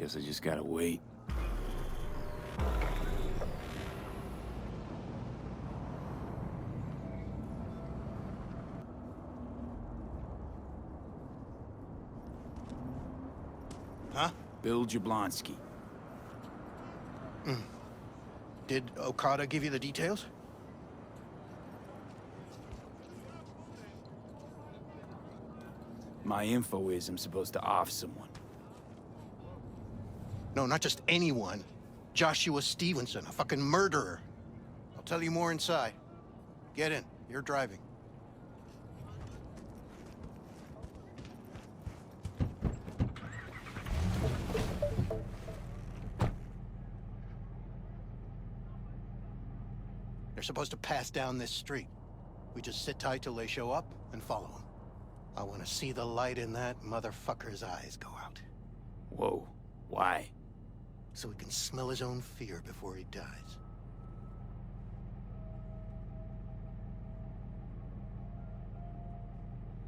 Guess I just gotta wait. Huh? Bill Jablonski. Did Okada give you the details? My info is I'm supposed to off someone. No, not just anyone. Joshua Stevenson, a fucking murderer. I'll tell you more inside. Get in. You're driving. They're supposed to pass down this street. We just sit tight till they show up and follow them. I want to see the light in that motherfucker's eyes go out. Whoa. Why? So he can smell his own fear before he dies.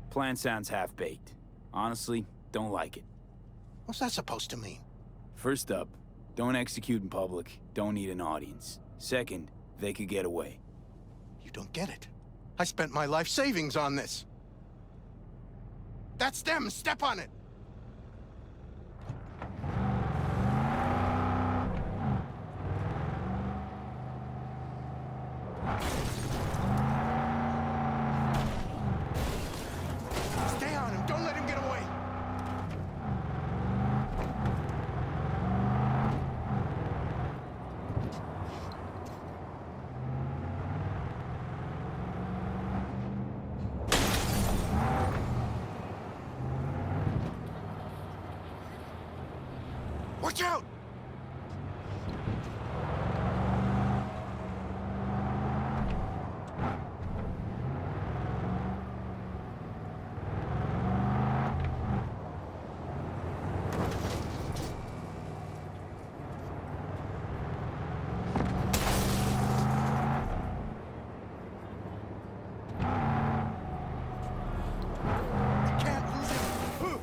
Plan sounds half-baked. Honestly, don't like it. What's that supposed to mean? First up, don't execute in public, don't need an audience. Second, they could get away. You don't get it. I spent my life savings on this. That's them! Step on it! Stay on him! Don't let him get away! Watch out! Can't lose him!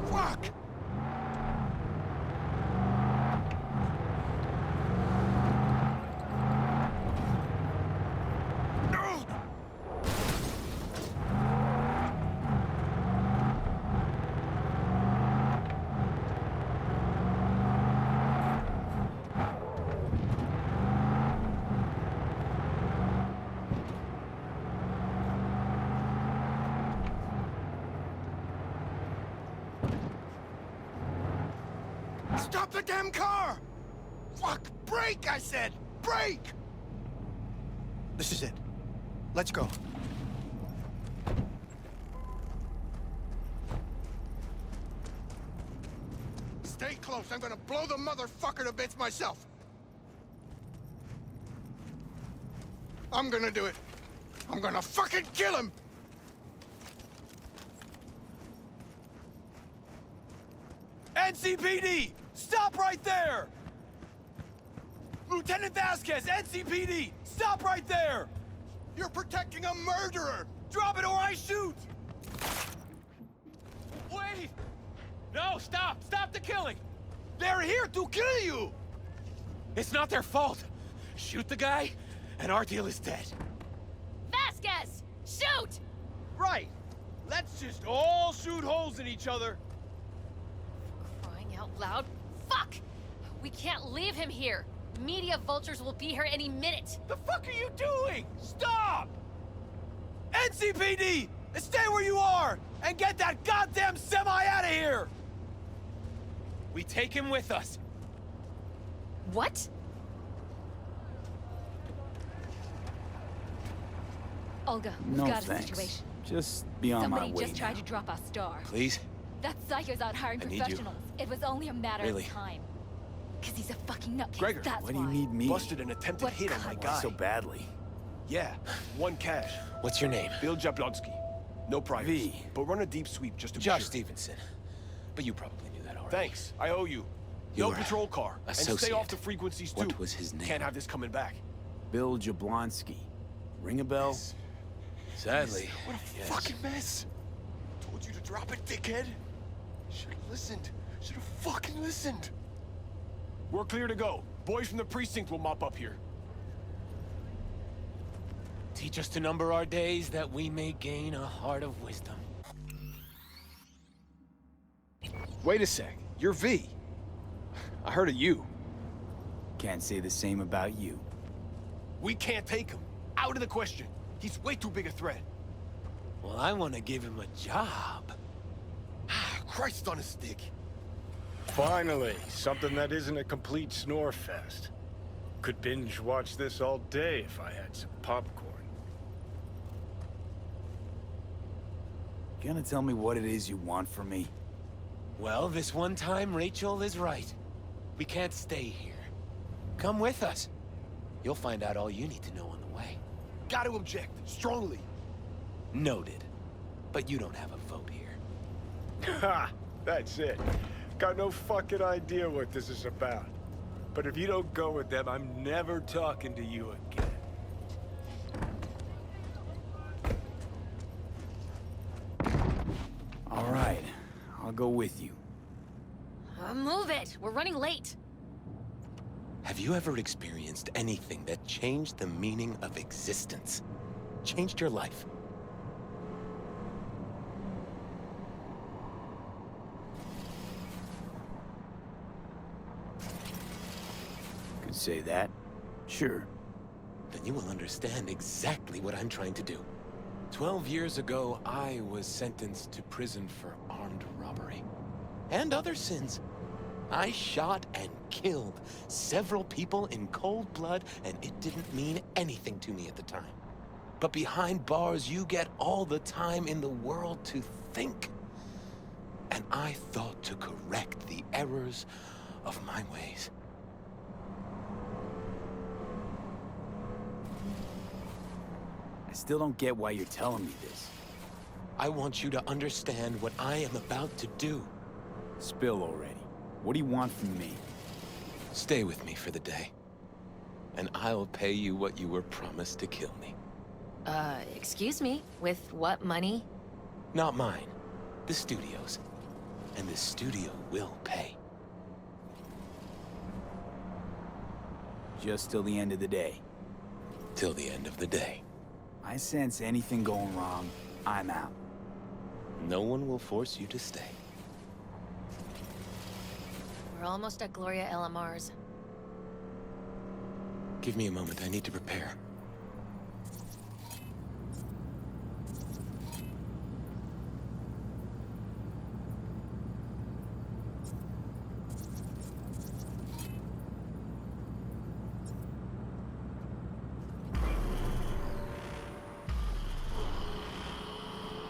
Fuck! No! Stop the damn car! Fuck! Brake, I said! Brake! This is it. Let's go. Stay close. I'm gonna blow the motherfucker to bits myself. I'm gonna do it. I'm gonna fucking kill him! NCPD! Stop right there! Lieutenant Vasquez, NCPD! Stop right there! You're protecting a murderer! Drop it or I shoot! Wait! No, stop! Stop the killing! They're here to kill you! It's not their fault. Shoot the guy, and our deal is dead. Vasquez! Shoot! Right! Let's just all shoot holes in each other. Crying out loud. Fuck! We can't leave him here. Media vultures will be here any minute. The fuck are you doing? Stop! NCPD! Stay where you are! And get that goddamn semi out of here! We take him with us. What? Olga, we've No got a thanks. situation. Just be on my Somebody way just tried now. to drop our star. Please? That psycho's out hiring I need you. professionals. It was only a matter Really? of time. Cause he's a fucking nutcase, Gregor, that's Why do why. you need me? Busted an attempted What hit on my cunt? guy. So badly. Yeah, one cash. What's your name? Bill Jablonski. No priors. V. But run a deep sweep just to be Josh sure. Stevenson. But you probably knew that already. Thanks, I owe you. You're No patrol car. And stay associate. off the frequencies too. What was his name? Can't have this coming back. Bill Jablonski. Ring a bell? Sadly, What a yes. fucking mess. Told you to drop it, dickhead. Should've listened. Should've fucking listened. We're clear to go. Boys from the precinct will mop up here. Teach us to number our days that we may gain a heart of wisdom. Wait a sec. You're V. I heard of you. Can't say the same about you. We can't take him. Out of the question. He's way too big a threat. Well, I want to give him a job. Christ on a stick. Finally, something that isn't a complete snore fest. Could binge watch this all day if I had some popcorn. You gonna tell me what it is you want from me? Well, this one time, Rachel is right. We can't stay here. Come with us. You'll find out all you need to know on the way. Gotta object. Strongly. Noted. But you don't have a vote here. Ha! That's it. Got no fucking idea what this is about. But if you don't go with them, I'm never talking to you again. All right, I'll go with you. Move it! We're running late. Have you ever experienced anything that changed the meaning of existence? Changed your life? Could say that. Sure. Then you will understand exactly what I'm trying to do. 12 years ago, I was sentenced to prison for armed robbery. And other sins. I shot and killed several people in cold blood, and it didn't mean anything to me at the time. But behind bars, you get all the time in the world to think. And I thought to correct the errors of my ways. I still don't get why you're telling me this. I want you to understand what I am about to do. Spill already. What do you want from me? Stay with me for the day, and I'll pay you what you were promised to kill me. Excuse me? With what money? Not mine. The studio's. And the studio will pay. Just till the end of the day. Till the end of the day. I sense anything going wrong, I'm out. No one will force you to stay. We're almost at Gloria LMR's. Give me a moment, I need to prepare.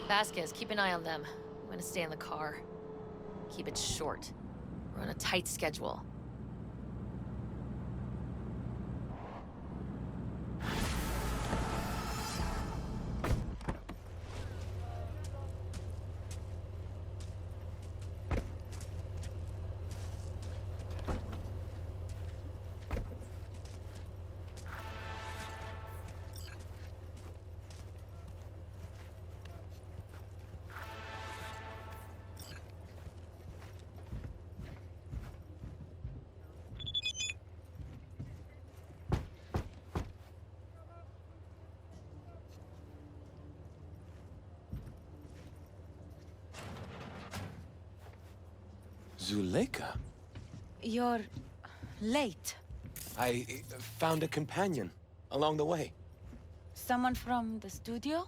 Vasquez, keep an eye on them. I'm gonna stay in the car. Keep it short. We're on a tight schedule. Zuleika? You're late. I found a companion along the way. Someone from the studio?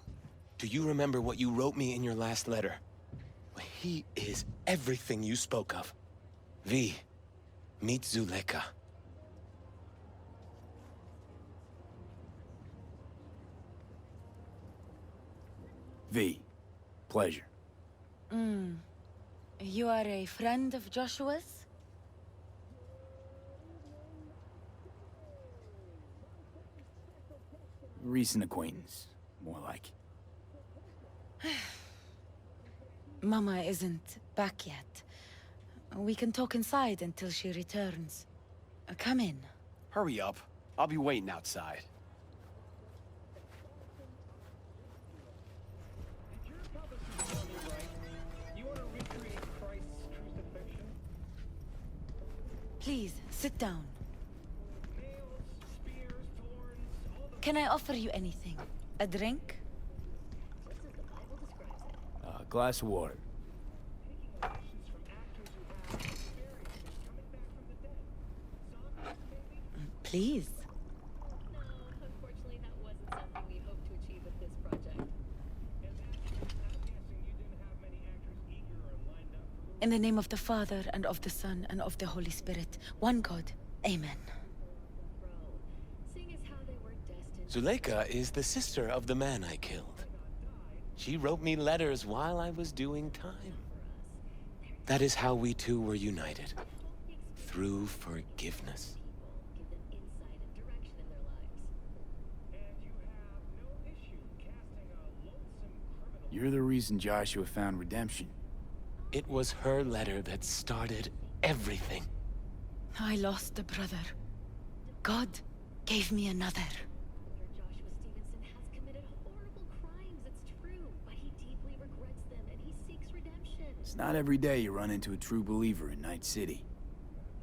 Do you remember what you wrote me in your last letter? He is everything you spoke of. V, meet Zuleika. V, pleasure. You are a friend of Joshua's? Recent acquaintance, more like. Mama isn't back yet. We can talk inside until she returns. Come in. Hurry up. I'll be waiting outside. Please, sit down. Can I offer you anything? A drink? Glass of water. Please. No, unfortunately, that wasn't something we hoped to achieve with this project. In the name of the Father, and of the Son, and of the Holy Spirit, one God. Amen. Seeing as how they were destined. Zuleika is the sister of the man I killed. She wrote me letters while I was doing time. That is how we two were united. Through forgiveness. Give them insight and direction in their lives. You're the reason Joshua found redemption. It was her letter that started everything. I lost a brother. God gave me another. Joshua Stevenson has committed horrible crimes, it's true, but he deeply regrets them and he seeks redemption. It's not every day you run into a true believer in Night City.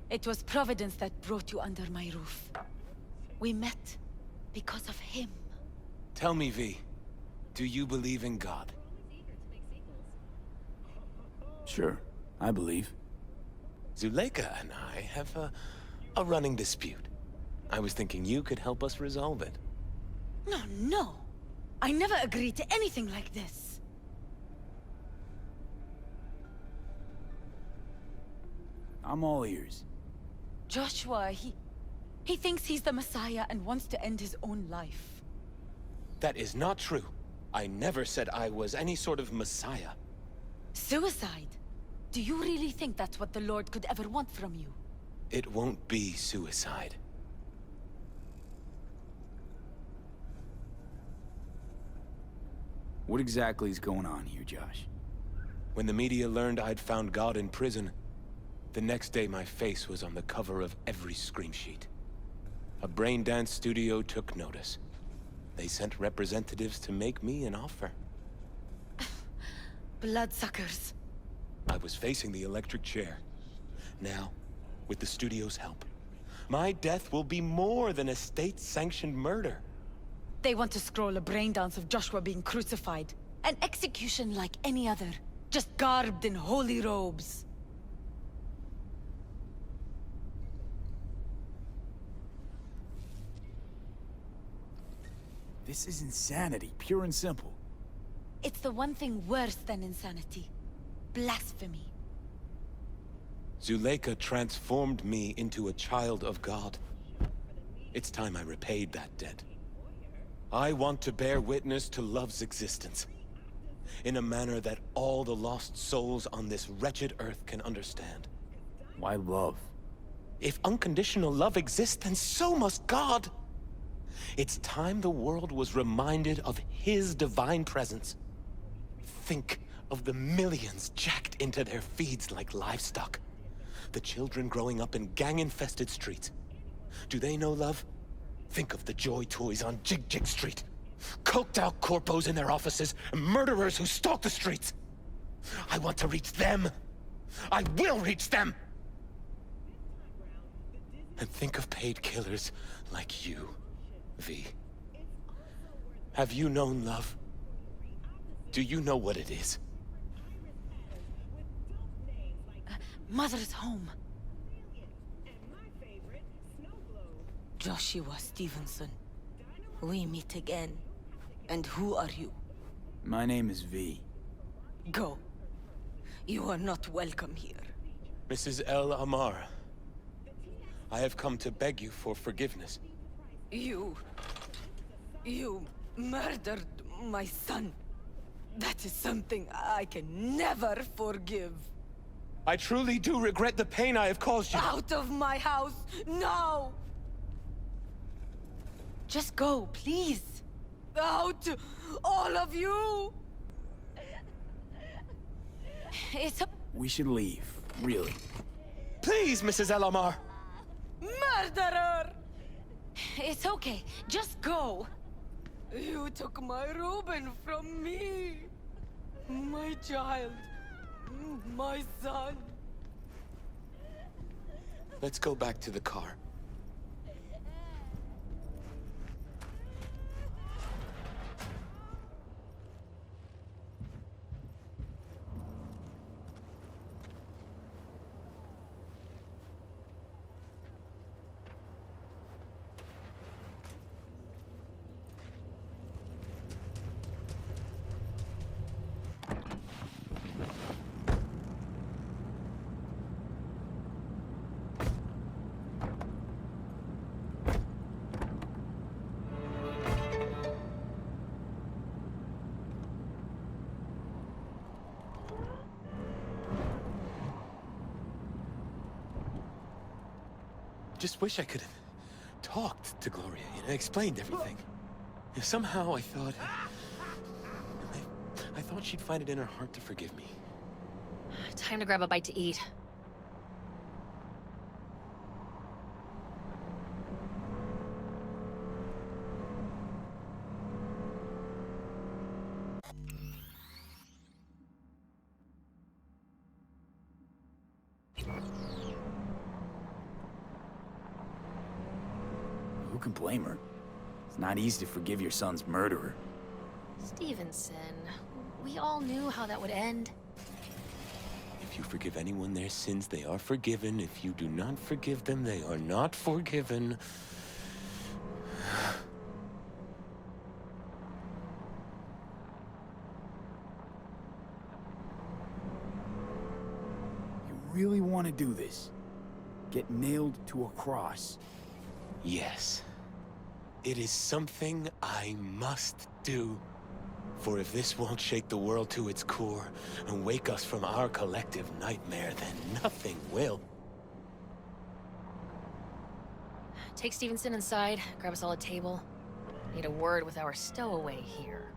It was Providence that brought you under my roof. We met because of him. Tell me, V, do you believe in God? We're always eager to make sequels. Sure, I believe. Zuleika and I have a running dispute. I was thinking you could help us resolve it. No, no. I never agreed to anything like this. I'm all ears. Joshua, he thinks he's the Messiah and wants to end his own life. That is not true. I never said I was any sort of messiah. Suicide? Do you really think that's what the Lord could ever want from you? It won't be suicide. What exactly is going on here, Josh? When the media learned I'd found God in prison, the next day my face was on the cover of every scream sheet. A brain dance studio took notice. They sent representatives to make me an offer. Bloodsuckers. I was facing the electric chair. Now, with the studio's help, my death will be more than a state-sanctioned murder. They want to scroll a brain dance of Joshua being crucified. An execution like any other, just garbed in holy robes. This is insanity, pure and simple. It's the one thing worse than insanity. Blasphemy. Zuleika transformed me into a child of God. It's time I repaid that debt. I want to bear witness to love's existence, in a manner that all the lost souls on this wretched earth can understand. Why love? If unconditional love exists, then so must God. It's time the world was reminded of His divine presence. Think of the millions jacked into their feeds like livestock. The children growing up in gang-infested streets. Do they know love? Think of the joy toys on Jig Jig Street. Coked-out corpos in their offices, and murderers who stalk the streets. I want to reach them. I will reach them! And think of paid killers like you, V. Have you known love? Do you know what it is? Mother's home. Joshua Stevenson. We meet again. And who are you? My name is V. Go. You are not welcome here. Mrs. El Amar, I have come to beg you for forgiveness. You murdered my son. That is something I can never forgive. I truly do regret the pain I have caused you. Out of my house, now! Just go, please. Out, all of you! It's a We should leave, really. Please, Mrs. El Amar. murderer! It's okay, just go. You took my Reuben from me. My child. My son. Let's go back to the car. Just wish I could have talked to Gloria, explained everything. Somehow I thought... I thought she'd find it in her heart to forgive me. Time to grab a bite to eat. Who can blame her? It's not easy to forgive your son's murderer. Stevenson, we all knew how that would end. If you forgive anyone their sins, they are forgiven. If you do not forgive them, they are not forgiven. You really want to do this? Get nailed to a cross? Yes. It is something I must do. For if this won't shake the world to its core and wake us from our collective nightmare, then nothing will. Take Stevenson inside, grab us all a table. Need a word with our stowaway here.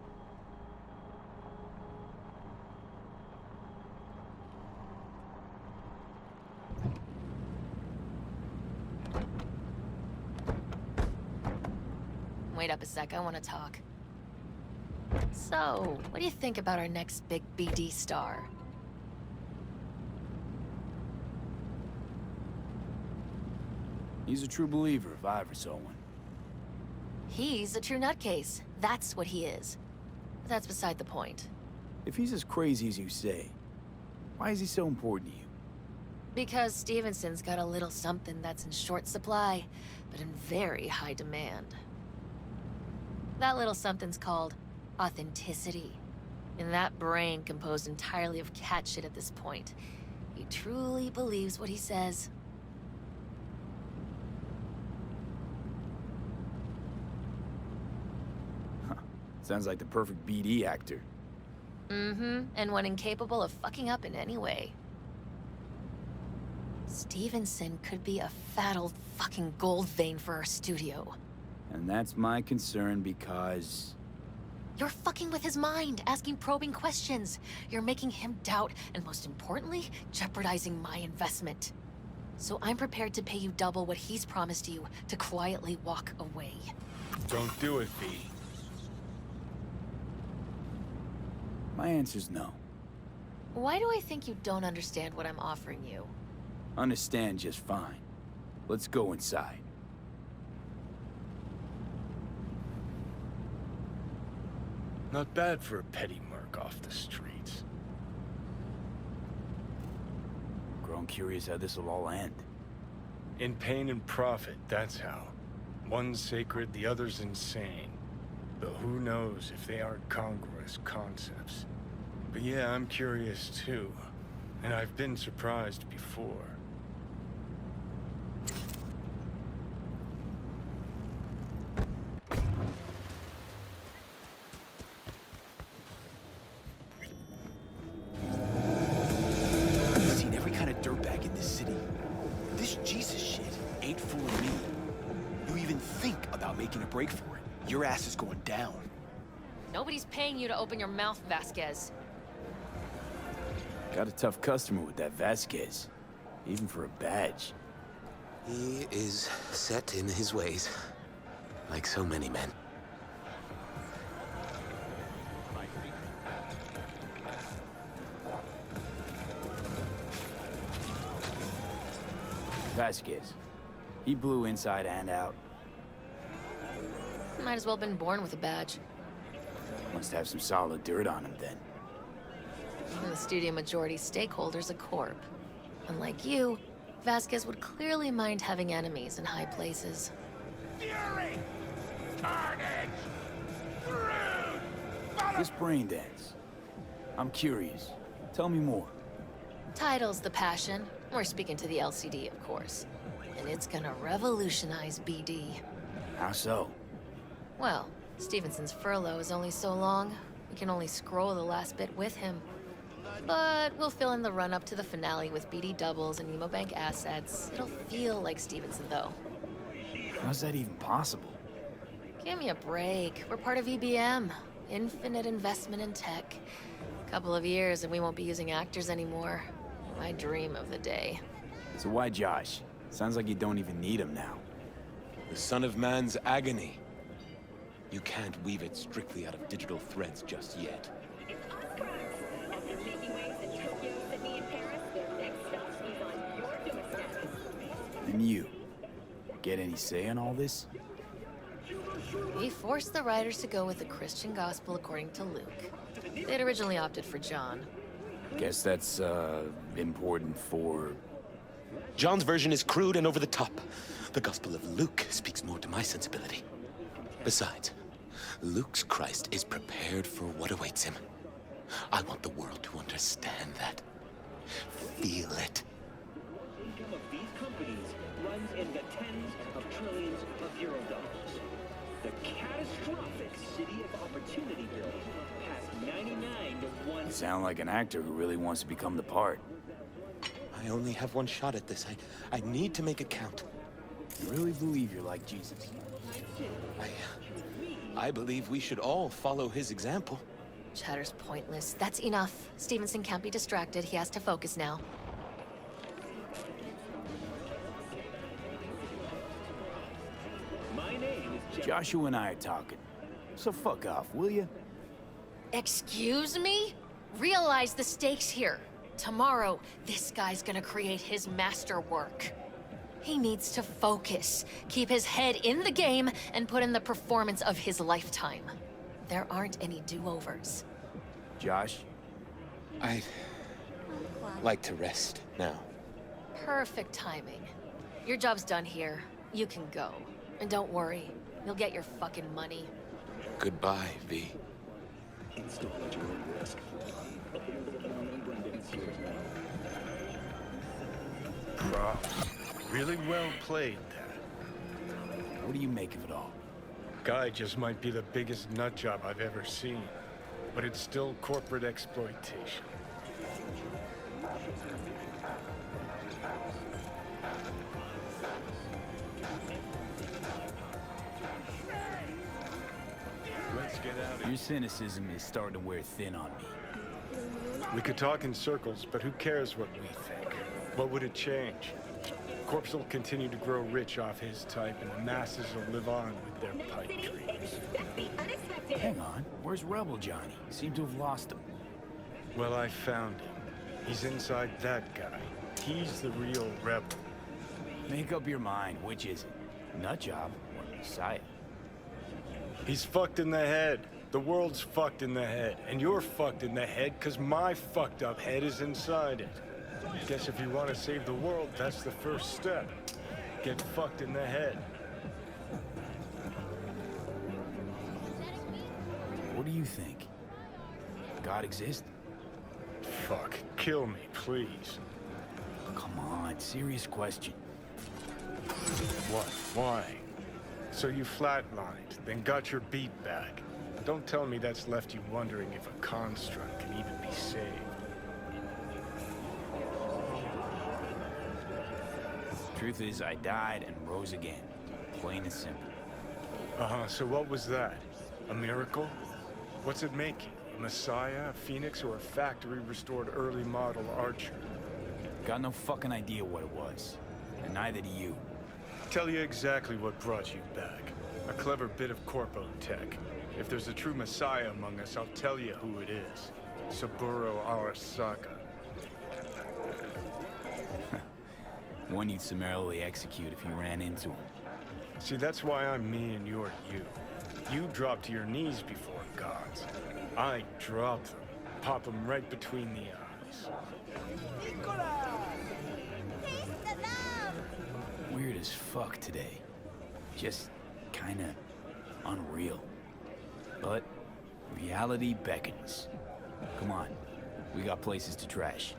Wait up a sec, I want to talk. So, what do you think about our next big BD star? He's a true believer if I ever saw one. He's a true nutcase. That's what he is. But that's beside the point. If he's as crazy as you say, why is he so important to you? Because Stevenson's got a little something that's in short supply, but in very high demand. That little something's called authenticity. In that brain composed entirely of cat shit at this point, he truly believes what he says. Sounds like the perfect BD actor. Mm-hmm, and one incapable of fucking up in any way. Stevenson could be a fat old fucking gold vein for our studio. And that's my concern because... You're fucking with his mind, asking probing questions. You're making him doubt, and most importantly, jeopardizing my investment. So I'm prepared to pay you double what he's promised you to quietly walk away. Don't do it, V. My answer's no. Why do I think you don't understand what I'm offering you? Understand just fine. Let's go inside. Not bad for a petty merc off the streets. Grown curious how this'll all end. In pain and profit, that's how. One's sacred, the other's insane. Though who knows if they aren't congruous concepts. But yeah, I'm curious too. And I've been surprised before. I've seen every kind of dirtbag in this city. This Jesus shit ain't fooling me. You even think about making a break for it, your ass is going down. Nobody's paying you to open your mouth, Vasquez. Got a tough customer with that Vasquez. Even for a badge. He is set in his ways, like so many men. Vasquez. He blew inside and out. Might as well been born with a badge. Must have some solid dirt on him then. And the studio majority stakeholder's a corp. Unlike you, Vasquez would clearly mind having enemies in high places. Fury! Carnage! Brood! This brain dance. I'm curious. Tell me more. Title's the passion. We're speaking to the LCD, of course. And it's gonna revolutionize BD. How so? Well, Stevenson's furlough is only so long. We can only scroll the last bit with him. But we'll fill in the run-up to the finale with BD doubles and Nemobank assets. It'll feel like Stevenson, though. How's that even possible? Give me a break. We're part of EBM. Infinite investment in tech. Couple of years and we won't be using actors anymore. My dream of the day. So why Josh? Sounds like you don't even need him now. The son of man's agony. You can't weave it strictly out of digital threads just yet. After making waves in Tokyo, Sydney, and Paris, their next stop is on your doorstep. And you? Get any say in all this? We forced the writers to go with the Christian gospel according to Luke. They'd originally opted for John. Guess that's, important for... John's version is crude and over the top. The Gospel of Luke speaks more to my sensibility. Besides, Luke's Christ is prepared for what awaits him. I want the world to understand that. Feel it. Income of these companies runs in the tens of trillions of euro dollars. The catastrophic City of Opportunity bill passed 99 to 1. You sound like an actor who really wants to become the part. I only have one shot at this. I need to make it count. You really believe you're like Jesus? I believe we should all follow his example. Chatter's pointless. That's enough. Stevenson can't be distracted. He has to focus now. My name is Joshua and I are talking. So fuck off, will you? Excuse me? Realize the stakes here. Tomorrow, this guy's gonna create his masterwork. He needs to focus, keep his head in the game, and put in the performance of his lifetime. There aren't any do-overs. Josh? I'd like to rest now. Perfect timing. Your job's done here. You can go. And don't worry, you'll get your fucking money. Goodbye, V. Props. Really well played there. What do you make of it all? Guy just might be the biggest nut job I've ever seen. But it's still corporate exploitation. Let's get out of here. Your cynicism is starting to wear thin on me. We could talk in circles, but who cares what we think? What would it change? Corps will continue to grow rich off his type, and the masses will live on with their pipe dreams. Hang on, where's Rebel Johnny? Seem to have lost him. Well, I found him. He's inside that guy. He's the real rebel. Make up your mind, which is it? Nutjob or Messiah? He's fucked in the head. The world's fucked in the head. And you're fucked in the head because my fucked up head is inside it. Guess if you want to save the world, that's the first step. Get fucked in the head. What do you think? God exists? Fuck. Kill me, please. Come on, serious question. What? Why? So you flatlined, then got your beat back. Don't tell me that's left you wondering if a construct can even be saved. Truth is, I died and rose again. Plain and simple. Uh-huh, so what was that? A miracle? What's it making? A messiah, a phoenix, or a factory-restored early model archer? Got no fucking idea what it was. And neither do you. Tell you exactly what brought you back. A clever bit of corpo tech. If there's a true messiah among us, I'll tell you who it is. Saburo Arasaka. One you'd summarily execute if you ran into him. See, that's why I'm me and you're you. You drop to your knees before gods. I drop them, pop them right between the eyes. Weird as fuck today. Just kinda unreal. But reality beckons. Come on, we got places to trash.